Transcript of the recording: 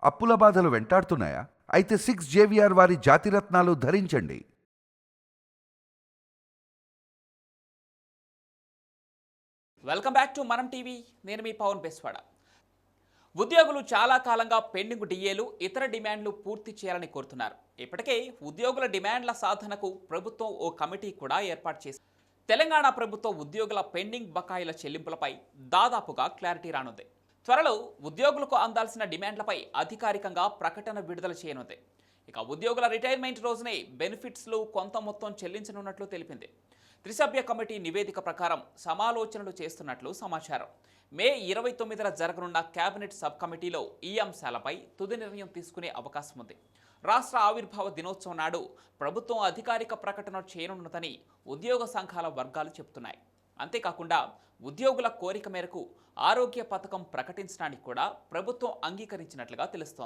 అప్పుల బాధలు వెంటాడుతున్నాయా? అయితే 6 JVR వారి జాతిరత్నాలు ధరించండి. వెల్కమ్ బ్యాక్ టు మనం టీవీ. నేను మీ పవన్ బెస్వాడ. ఉద్యోగులు చాలా కాలంగా పెండింగ్ డిఏలు ఇతర డిమాండ్లు పూర్తి చేయాలని కోరుతున్నారు. ఇప్పటికే ఉద్యోగుల డిమాండ్ల సాధనకు ప్రభుత్వం ఓ కమిటీ కూడా ఏర్పాటు చేసింది. తెలంగాణ ప్రభుత్వం ఉద్యోగుల పెండింగ్ బకాయిల చెల్లింపులపై దాదాపుగా క్లారిటీ రానుంది. త్వరలో ఉద్యోగులకు అందాల్సిన డిమాండ్లపై అధికారికంగా ప్రకటన విడుదల చేయనుంది. ఇక ఉద్యోగుల రిటైర్మెంట్ రోజునే బెనిఫిట్స్లు కొంత మొత్తం చెల్లించనున్నట్లు తెలిపింది. త్రిసభ్య కమిటీ నివేదిక ప్రకారం సమాలోచనలు చేస్తున్నట్లు సమాచారం. మే 29న జరగనున్న కేబినెట్ సబ్ కమిటీలో ఈ అంశాలపై తుది నిర్ణయం తీసుకునే అవకాశం ఉంది. రాష్ట్ర ఆవిర్భావ దినోత్సవం నాడు ప్రభుత్వం అధికారిక ప్రకటన చేయనున్నదని ఉద్యోగ సంఘాల వర్గాలు చెబుతున్నాయి. అంతేకాకుండా ఉద్యోగుల కోరిక మేరకు ఆరోగ్య పథకం ప్రకటించడానికి కూడా ప్రభుత్వం అంగీకరించినట్లుగా తెలుస్తోంది.